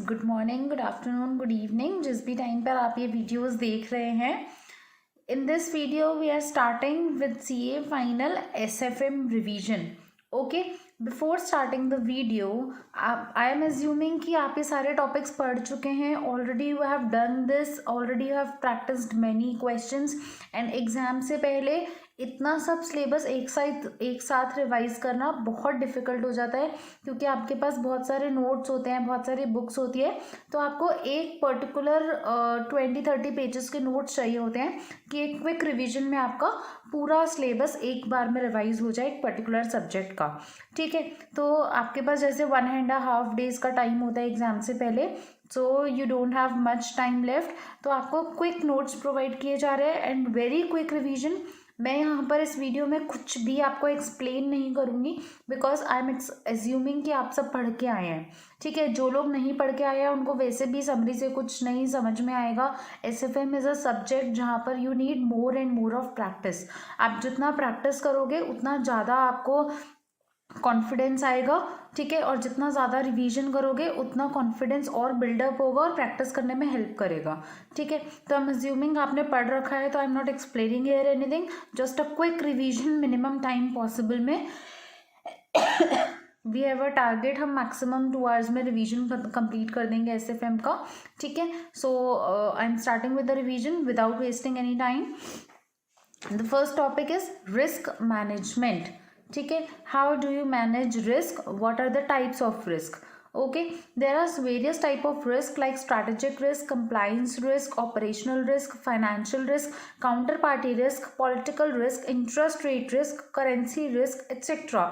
Good morning, good afternoon, good evening, जिस भी time पर आप ये वीडियोस देख रहे हैं. In this video we are starting with CA final SFM revision. Okay, before starting the video I am assuming कि आप ये सारे टॉपिक्स पढ़ चुके हैं already. You have done this already, you have practised many questions and exam से पहले इतना सब सिलेबस एक साथ रिवाइज करना बहुत डिफ़िकल्ट हो जाता है, क्योंकि आपके पास बहुत सारे नोट्स होते हैं, बहुत सारी बुक्स होती है. तो आपको एक पर्टिकुलर 20-30 पेजेस के नोट्स चाहिए होते हैं कि एक क्विक रिवीजन में आपका पूरा सिलेबस एक बार में रिवाइज हो जाए एक पर्टिकुलर सब्जेक्ट का. ठीक है, तो आपके पास जैसे 1.5 डेज का टाइम होता है एग्जाम से पहले, so you don't have much time left. तो आपको क्विक नोट्स प्रोवाइड किए जा रहे हैं एंड वेरी क्विक रिवीजन. मैं यहाँ पर इस वीडियो में कुछ भी आपको एक्सप्लेन नहीं करूँगी, बिकॉज आई एम एज्यूमिंग कि आप सब पढ़ के आए हैं. ठीक है, जो लोग नहीं पढ़ के आए हैं उनको वैसे भी समरी से कुछ नहीं समझ में आएगा. SFM इज़ अ सब्जेक्ट जहाँ पर you need more and more of practice. आप जितना प्रैक्टिस करोगे उतना ज़्यादा आपको कॉन्फिडेंस आएगा. ठीक है, और जितना ज़्यादा रिवीजन करोगे उतना कॉन्फिडेंस और बिल्डअप होगा और प्रैक्टिस करने में हेल्प करेगा. ठीक है, तो आई एम अज्यूमिंग आपने पढ़ रखा है, तो I am not explaining here anything, just a quick revision minimum time possible में. वी हैव अ टारगेट, हम मैक्सिमम 2 आवर्स में रिवीजन कंप्लीट कर देंगे SFM का. ठीक है, so I am starting with the revision without wasting any time. The first topic is risk management. ठीक है, how do you manage risk, what are the types of risk. Okay, there are various type of risk like strategic risk, compliance risk, operational risk, financial risk, counterparty risk, political risk, interest rate risk, currency risk, etc.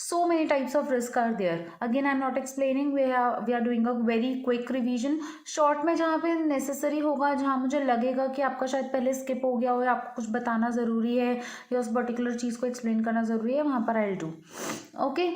So many types of risk are there. Again, I am not explaining, we are doing a very quick revision. Short में जहाँ पे necessary होगा, जहाँ मुझे लगेगा कि आपका शायद पहले skip हो गया हो या आपको कुछ बताना ज़रूरी है या उस पर्टिकुलर चीज़ को explain करना ज़रूरी है, वहाँ पर I'll do. Okay.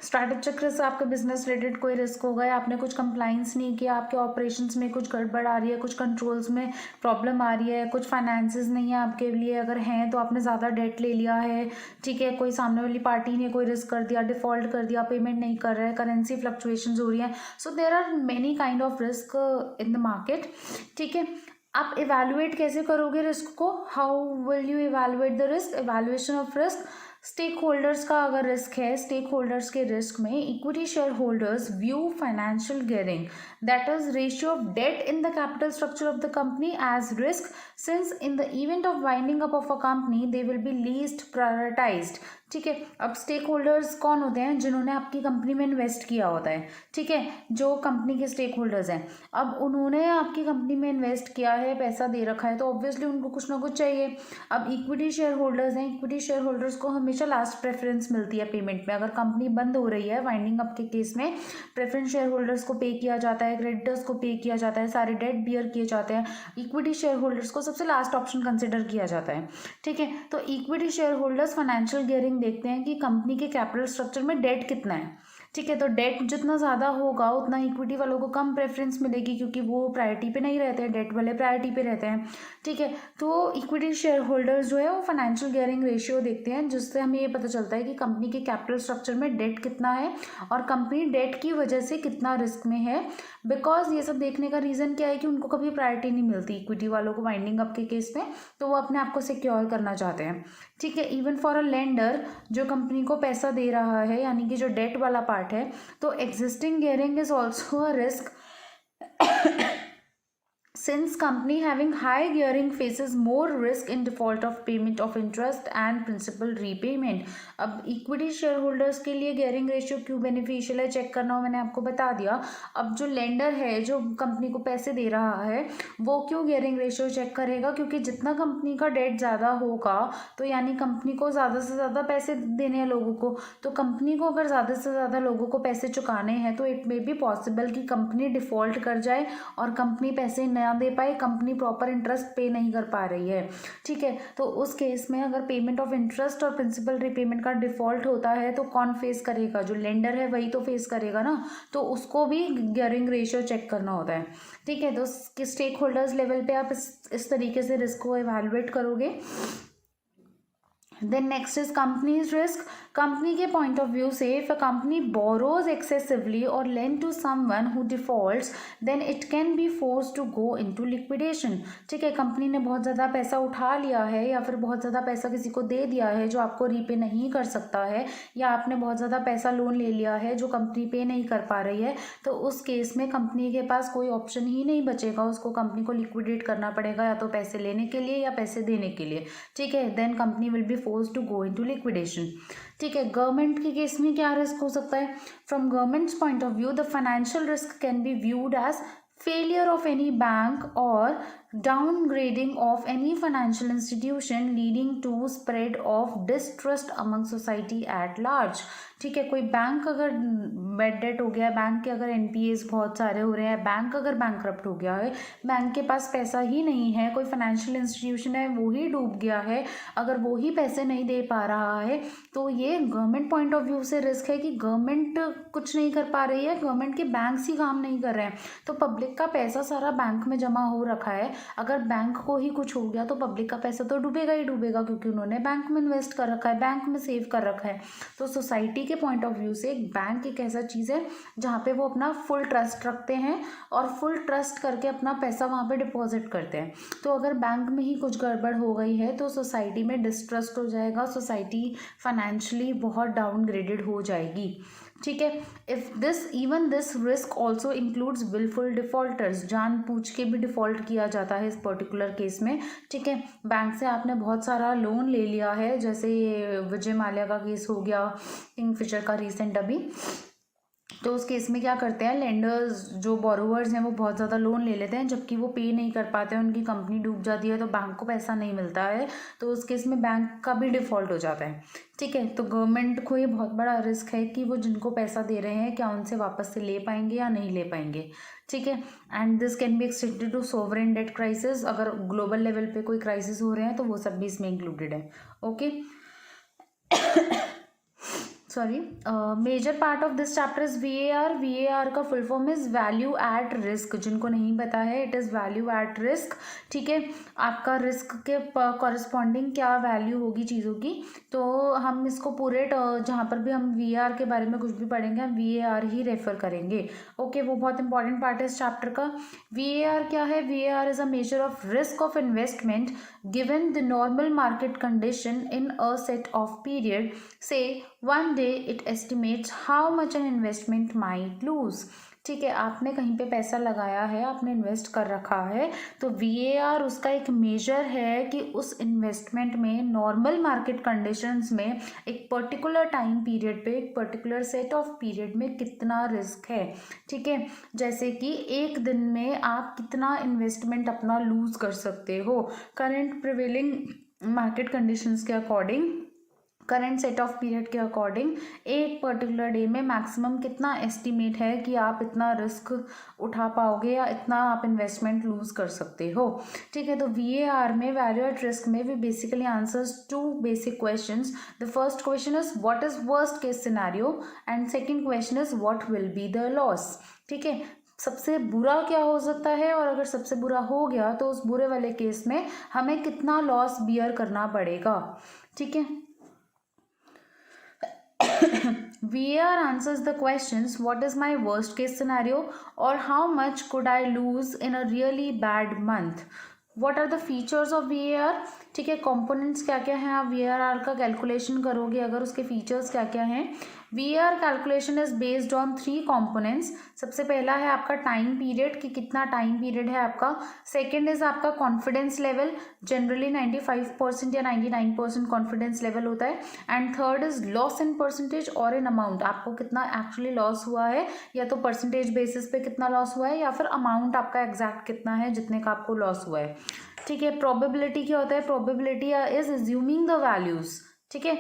Strategic risk आपके बिजनेस रिलेटेड कोई रिस्क होगा या आपने कुछ कंप्लाइंस नहीं किया, आपके ऑपरेशंस में कुछ गड़बड़ आ रही है, कुछ कंट्रोल्स में प्रॉब्लम आ रही है, कुछ फाइनेंसेस नहीं है आपके लिए, अगर हैं तो आपने ज़्यादा डेट ले लिया है. ठीक है, कोई सामने वाली पार्टी ने कोई रिस्क कर दिया, डिफॉल्ट कर दिया, पेमेंट नहीं कर रहा है, करेंसी फ्लक्चुएशंस हो रही हैं. So there are many kind of risk in the market. ठीक है, आप इवेल्युएट कैसे करोगे रिस्क को, how will you evaluate the risk. Evaluation of risk, stake holders का अगर रिस्क है, स्टेक होल्डर्स के रिस्क में equity share holders view financial gearing, that is ratio of debt in the capital structure of the company as risk, since in the event of winding up of a company they will be least prioritised. ठीक है, अब stake holders कौन होते हैं, जिन्होंने आपकी company में invest किया होता है. ठीक है, जो कंपनी के स्टेक होल्डर्स हैं, अब उन्होंने आपकी कंपनी में इन्वेस्ट किया है, पैसा दे रखा है, तो ऑब्वियसली उनको कुछ ना कुछ चाहिए. अब इक्विटी शेयर होल्डर्स हैं, इक्विटी शेयर होल्डर्स को हमेशा लास्ट प्रेफरेंस मिलती है पेमेंट में. अगर कंपनी बंद हो रही है वाइंडिंग अप के केस में, प्रेफरेंस शेयर होल्डर्स को पे किया जाता है, क्रेडिटर्स को पे किया जाता है, सारे डेट बियर किए जाते हैं. इक्विटी शेयर होल्डर्स को सबसे लास्ट ऑप्शन कंसिडर किया जाता है. ठीक है, तो equity share holders financial gearing देखते हैं कि कंपनी के कैपिटल स्ट्रक्चर में डेट कितना है. ठीक है, तो डेट जितना ज़्यादा होगा उतना इक्विटी वालों को कम प्रेफरेंस मिलेगी, क्योंकि वो प्रायोरिटी पे नहीं रहते हैं, डेट वाले प्रायोरिटी पे रहते हैं. ठीक है, तो इक्विटी शेयर होल्डर्स जो है वो फाइनेंशियल गियरिंग रेशियो देखते हैं, जिससे हमें ये पता चलता है कि कंपनी के कैपिटल स्ट्रक्चर में डेट कितना है और कंपनी डेट की वजह से कितना रिस्क में है. बिकॉज ये सब देखने का रीज़न क्या है कि उनको कभी प्रायोरिटी नहीं मिलती इक्विटी वालों को वाइंडिंग अप के केस में, तो वो अपने आप को सिक्योर करना चाहते हैं. ठीक है, इवन फॉर अ लेंडर जो कंपनी को पैसा दे रहा है, यानी कि जो डेट वाला पार्ट है, तो existing gearing is also a risk. Since company having high gearing faces more risk in default of payment of interest and principal repayment. अब इक्विटी शेयर होल्डर्स के लिए गियरिंग रेशियो क्यों बेनिफिशियल है check करना हो, मैंने आपको बता दिया. अब जो लेंडर है, जो कंपनी को पैसे दे रहा है, वो क्यों गियरिंग रेशियो चेक करेगा, क्योंकि जितना कंपनी का डेट ज़्यादा होगा तो यानी कंपनी को ज़्यादा से ज़्यादा पैसे देने हैं लोगों को. तो कंपनी को अगर ज़्यादा से ज़्यादा लोगों को पैसे चुकाने हैं तो इट मे बी पॉसिबल कि कंपनी डिफ़ॉल्ट कर जाए और कंपनी पैसे न दे पाए, कंपनी प्रॉपर इंटरेस्ट पे नहीं कर पा रही है. ठीक है, तो उस केस में अगर पेमेंट ऑफ इंटरेस्ट और प्रिंसिपल रीपेमेंट का डिफॉल्ट होता है तो कौन फेस करेगा, जो लेंडर है वही तो फेस करेगा ना. तो उसको भी गियरिंग रेशियो चेक करना होता है. ठीक है, तो स्टेक होल्डर्स लेवल पे आप इस तरीके से रिस्क को इवैल्यूएट करोगे. Then next is companies risk. Company के पॉइंट ऑफ व्यू से if a company borrows excessively और lend to someone who defaults then it can be force to go into liquidation. ठीक है, कंपनी ने बहुत ज़्यादा पैसा उठा लिया है या फिर बहुत ज़्यादा पैसा किसी को दे दिया है जो आपको रीपे नहीं कर सकता है, या आपने बहुत ज़्यादा पैसा लोन ले लिया है जो कंपनी पे नहीं कर पा रही है, तो उस केस में कंपनी के पास कोई ऑप्शन ही नहीं बचेगा, उसको कंपनी को लिक्विडेट करना पड़ेगा, या तो पैसे लेने के लिए या पैसे देने के लिए। ठीक है, then company will be force to go into liquidation. ठीक है, गवर्नमेंट के केस में क्या रिस्क हो सकता है? From government's point of view the financial risk can be viewed as failure of any bank or downgrading of any financial institution leading to spread of distrust among society at large। ठीक है, कोई bank अगर bad debt हो गया है, bank के अगर NPS बहुत सारे हो रहे हैं, बैंक अगर बैंकरप्ट हो गया है, बैंक के पास पैसा ही नहीं है, कोई फाइनेंशियल इंस्टीट्यूशन है वो ही डूब गया है, अगर वो ही पैसे नहीं दे पा रहा है, तो ये गवर्नमेंट पॉइंट ऑफ व्यू से रिस्क है कि गवर्नमेंट कुछ नहीं कर पा रही है, गवर्नमेंट के बैंक्स ही काम नहीं कर रहे हैं, तो पब्लिक का पैसा सारा बैंक में जमा हो रखा है, अगर बैंक को ही कुछ हो गया तो पब्लिक का पैसा तो डूबेगा ही डूबेगा, क्योंकि उन्होंने बैंक में इन्वेस्ट कर रखा है, बैंक में सेव कर रखा है। तो सोसाइटी के पॉइंट ऑफ व्यू से एक बैंक एक ऐसा चीज़ है जहाँ पे वो अपना फुल ट्रस्ट रखते हैं और फुल ट्रस्ट करके अपना पैसा वहाँ पे डिपॉजिट करते हैं। तो अगर बैंक में ही कुछ गड़बड़ हो गई है तो सोसाइटी में डिस्ट्रस्ट हो जाएगा, सोसाइटी फाइनेंशियली बहुत डाउनग्रेडेड हो जाएगी। ठीक है, if even this risk also includes wilful defaulters, जानबूझ के भी डिफॉल्ट किया जाता है इस पर्टिकुलर केस में। ठीक है, बैंक से आपने बहुत सारा लोन ले लिया है, जैसे ये विजय माल्या का केस हो गया, किंगफिशर का रिसेंट अभी, तो उस केस में क्या करते हैं लेंडर्स जो बोरोवर्स हैं वो बहुत ज़्यादा लोन ले लेते हैं, जबकि वो पे नहीं कर पाते हैं, उनकी कंपनी डूब जाती है तो बैंक को पैसा नहीं मिलता है, तो उस केस में बैंक का भी डिफ़ॉल्ट हो जाता है। ठीक है, तो गवर्नमेंट को ये बहुत बड़ा रिस्क है कि वो जिनको पैसा दे रहे हैं क्या उनसे वापस से ले पाएंगे या नहीं ले पाएंगे। ठीक है, and this can be extended to sovereign debt crisis, अगर ग्लोबल लेवल पे कोई क्राइसिस हो रहे हैं तो वो सब भी इसमें इंक्लूडेड है। Okay, sorry, major part of this chapter is VAR। VAR का full form is value at risk, जिनको नहीं पता है it is value at risk. ठीक है, आपका रिस्क के कॉरस्पॉन्डिंग क्या वैल्यू होगी चीज़ों की, तो हम इसको पूरे जहाँ पर भी हम VAR के बारे में कुछ भी पढ़ेंगे हम VAR ही रेफर करेंगे। ओके, वो बहुत इंपॉर्टेंट पार्ट है इस चैप्टर का। VAR क्या है? VAR is a measure of risk of investment given the normal market condition in a set of period, से one day it estimates how much an investment might lose। ठीक है, आपने कहीं पे पैसा लगाया है, आपने इन्वेस्ट कर रखा है, तो VAR उसका एक मेजर है कि उस इन्वेस्टमेंट में नॉर्मल मार्केट कंडीशंस में एक पर्टिकुलर टाइम पीरियड पे एक पर्टिकुलर सेट ऑफ पीरियड में कितना रिस्क है। ठीक है, जैसे कि एक दिन में आप कितना इन्वेस्टमेंट अपना लूज कर सकते हो करंट प्रिवेलिंग मार्केट कंडीशंस के according, current set of period के अकॉर्डिंग एक पर्टिकुलर डे में मैक्सिमम कितना एस्टिमेट है कि आप इतना रिस्क उठा पाओगे या इतना आप इन्वेस्टमेंट लूज कर सकते हो। ठीक है, तो VAR में वैल्यू एट रिस्क में भी basically answers to basic questions. The first question is what is worst case scenario and second question is what will be the loss. ठीक है, सबसे बुरा क्या हो सकता है और अगर सबसे बुरा हो गया तो उस बुरे वाले केस में हमें कितना लॉस बियर करना पड़ेगा। ठीक है, VAR answers the questions what is my worst case scenario or how much could I lose in a really bad month। What are the features of VAR। ठीक है, कंपोनेंट्स क्या क्या हैं, आप VAR का कैलकुलेशन करोगे अगर उसके फीचर्स क्या क्या हैं। VAR calculation is based on 3 components. सबसे पहला है आपका टाइम पीरियड कि कितना टाइम पीरियड है आपका। सेकंड इज आपका कॉन्फिडेंस लेवल, जनरली 95% या 99% कॉन्फिडेंस लेवल होता है। And third is loss in percentage और इन अमाउंट, आपको कितना एक्चुअली लॉस हुआ है, या तो परसेंटेज बेसिस पे कितना लॉस हुआ है या फिर अमाउंट आपका एग्जैक्ट कितना है जितने का आपको लॉस हुआ है। ठीक है, प्रोबेबिलिटी क्या होता है? Probability is assuming the values. ठीक है,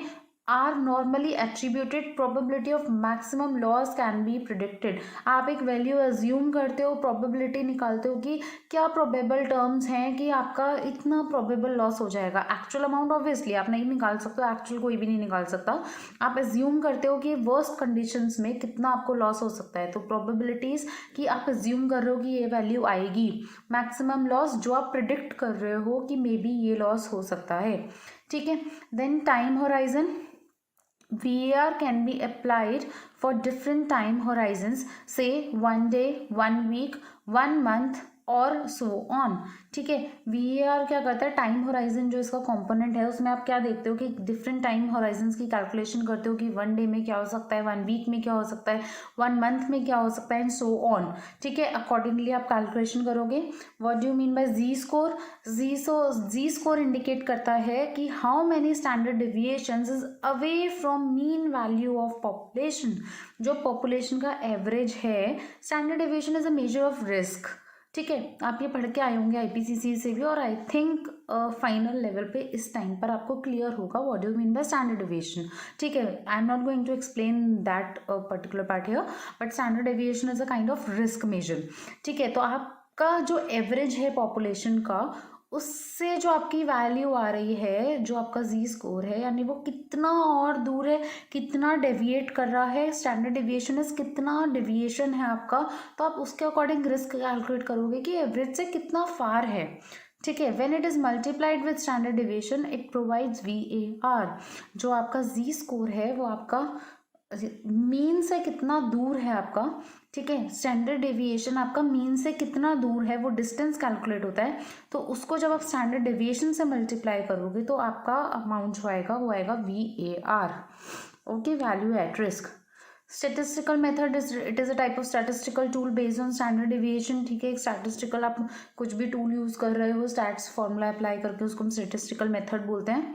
are normally attributed, probability of maximum loss can be predicted. आप एक वैल्यू अज्यूम करते हो, प्रोबेबिलिटी निकालते हो कि क्या प्रोबेबल टर्म्स हैं कि आपका इतना प्रोबेबल लॉस हो जाएगा। एक्चुअल अमाउंट ऑब्वियसली आप नहीं निकाल सकते हो, एक्चुअल कोई भी नहीं निकाल सकता, आप अज्यूम करते हो कि वर्स्ट कंडीशंस में कितना आपको लॉस हो सकता है। तो प्रोबेबिलिटीज़ कि आप अज्यूम कर रहे हो कि ये वैल्यू आएगी, मैक्सिमम लॉस जो आप प्रिडिक्ट कर रहे हो कि मे बी ये लॉस हो सकता है। ठीक है, then time horizon, VAR can be applied for different time horizons, say 1 day, 1 week, 1 month और सो ऑन। ठीक है, VAR क्या करता है, टाइम होराइजन जो इसका कंपोनेंट है उसमें आप क्या देखते हो कि डिफरेंट टाइम होराइजन्स की कैलकुलेशन करते हो कि 1 डे में क्या हो सकता है, 1 वीक में क्या हो सकता है, 1 मंथ में क्या हो सकता है, एंड सो ऑन। ठीक है, अकॉर्डिंगली आप कैलकुलेशन करोगे। What do you mean by Z score? Z score indicate करता है कि how many standard deviations is away from mean value of population. जो पॉपुलेशन का एवरेज है, standard deviation is a measure of risk. ठीक है, आप ये पढ़ के आए होंगे IPCC से भी, और आई थिंक फाइनल लेवल पे इस टाइम पर आपको क्लियर होगा what do you mean by standard deviation. ठीक है, I am not going to explain that particular part here, but standard deviation is a kind of risk measure. ठीक है, तो आपका जो एवरेज है पॉपुलेशन का, उससे जो आपकी वैल्यू आ रही है, जो आपका जी स्कोर है, यानी वो कितना और दूर है, कितना डेविएट कर रहा है, स्टैंडर्ड डेविएशन इज कितना डेविएशन है आपका, तो आप उसके अकॉर्डिंग रिस्क कैलकुलेट करोगे कि एवरेज से कितना फार है। ठीक है, when it is multiplied with standard deviation it provides VAR। जो आपका जी स्कोर है वो आपका मीन से कितना दूर है आपका। ठीक है, स्टैंडर्ड डेविएशन आपका मीन से कितना दूर है वो डिस्टेंस कैलकुलेट होता है, तो उसको जब आप स्टैंडर्ड डेविएशन से मल्टीप्लाई करोगे तो आपका अमाउंट जो आएगा वो आएगा VAR। Okay, value at risk. Statistical method it is a type of statistical tool based on standard deviation. ठीक है, एक स्टैटिस्टिकल आप कुछ भी टूल यूज़ कर रहे हो, स्टैट्स फॉर्मूला अप्लाई करके, उसको हम स्टेटिस्टिकल मेथड बोलते हैं।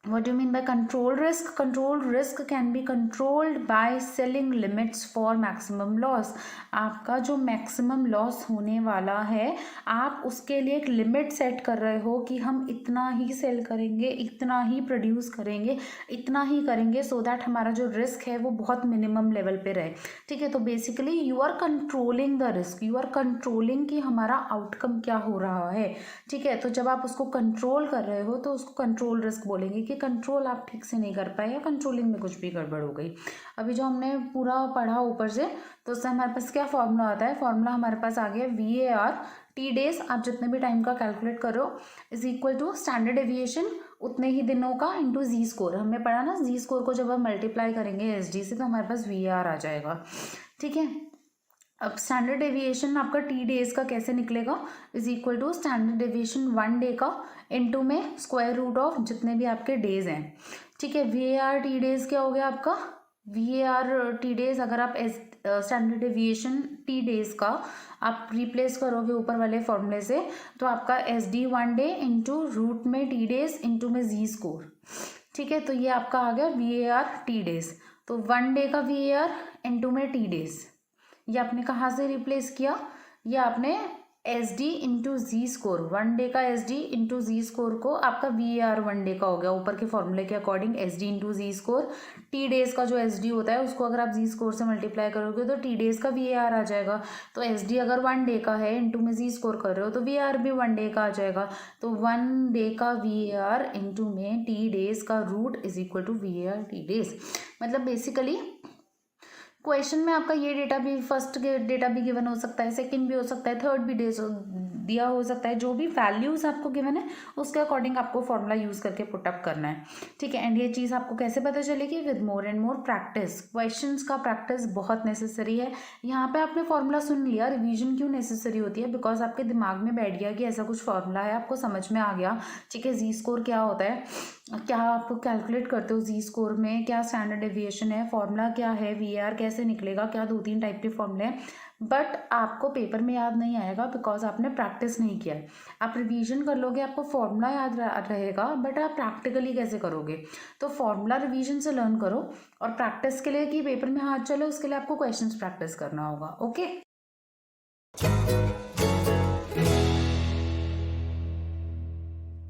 What do you mean by control risk? Control risk can be controlled by selling limits for maximum loss। आपका जो मैक्सिमम लॉस होने वाला है, आप उसके लिए एक लिमिट सेट कर रहे हो कि हम इतना ही सेल करेंगे, इतना ही प्रोड्यूस करेंगे, इतना ही करेंगे, सो दैट हमारा जो रिस्क है वो बहुत मिनिमम लेवल पे रहे। ठीक है, तो basically you are controlling the risk, you are controlling कि हमारा आउटकम क्या हो रहा है। ठीक है, तो जब आप उसको कंट्रोल कर रहे हो तो उसको कंट्रोल रिस्क बोलेंगे कि कंट्रोल आप ठीक से नहीं कर पाए या कंट्रोलिंग में कुछ भी गड़बड़ हो गई। अभी जो हमने पूरा पढ़ा ऊपर से, तो उससे हमारे पास क्या फॉर्मूला आता है, फॉर्मूला हमारे पास आ गया VAR, T डेज आप जितने भी टाइम का कैलकुलेट करो is equal to standard deviation उतने ही दिनों का इंटू जी स्कोर। हमने पढ़ा ना, जी स्कोर को जब हम मल्टीप्लाई करेंगे SD से तो हमारे पास VAR आ जाएगा। ठीक है, अब स्टैंडर्ड डेविएशन आपका T डेज का कैसे निकलेगा, is equal to standard deviation 1 day का इनटू में स्क्वायर रूट ऑफ जितने भी आपके डेज हैं। ठीक है, VAR T डेज क्या हो गया आपका, VAR T डेज अगर आप स्टैंडर्ड डेविएशन T डेज का आप रिप्लेस करोगे ऊपर वाले फॉर्मूले से, तो आपका SD 1 डे इंटू रूट में T डेज इंटू में जी स्कोर। ठीक है, तो ये आपका आ गया VAR T डेज। तो 1 डे का VAR इंटू में T डेज, ये आपने कहाँ से रिप्लेस किया, ये आपने SD इंटू जी स्कोर, 1 डे का SD इंटू जी स्कोर को आपका VAR 1 डे का हो गया ऊपर के फॉर्मूले के अकॉर्डिंग, SD इंटू जी स्कोर। T डेज का जो SD होता है उसको अगर आप जी स्कोर से मल्टीप्लाई करोगे तो T डेज का VAR आ जाएगा। तो SD अगर 1 डे का है इंटू में जी स्कोर कर रहे हो तो VAR भी 1 डे का आ जाएगा। तो 1 डे का VAR इंटू में T डेज का root is equal to VAR T days. मतलब बेसिकली क्वेश्चन में आपका ये डेटा भी, फर्स्ट डेटा भी गिवन हो सकता है, सेकंड भी हो सकता है, थर्ड भी डेज दिया हो सकता है, जो भी वैल्यूज आपको गिवन है उसके अकॉर्डिंग आपको फॉर्मूला यूज करके पुटअप करना है। ठीक है, एंड ये चीज़ आपको कैसे पता चलेगी, with more and more practice. Questions का प्रैक्टिस बहुत नेसेसरी है। यहाँ पे आपने फॉर्मूला सुन लिया, रिवीजन क्यों नेसेसरी होती है, बिकॉज आपके दिमाग में बैठ गया कि ऐसा कुछ फॉर्मूला है, आपको समझ में आ गया। ठीक है, जी स्कोर क्या होता है, क्या आप कैलकुलेट करते हो जी स्कोर में, क्या स्टैंडर्ड डेविएशन है, फॉर्मूला क्या है, VAR कैसे निकलेगा, क्या 2-3 टाइप के फॉर्मूले हैं, बट आपको पेपर में याद नहीं आएगा बिकॉज आपने प्रैक्टिस नहीं किया है। आप रिवीजन कर लोगे, आपको फॉर्मूला याद रहेगा, बट आप प्रैक्टिकली कैसे करोगे। तो फॉर्मूला रिवीजन से लर्न करो, और प्रैक्टिस के लिए कि पेपर में हाथ चले उसके लिए आपको क्वेश्चंस प्रैक्टिस करना होगा। ओके।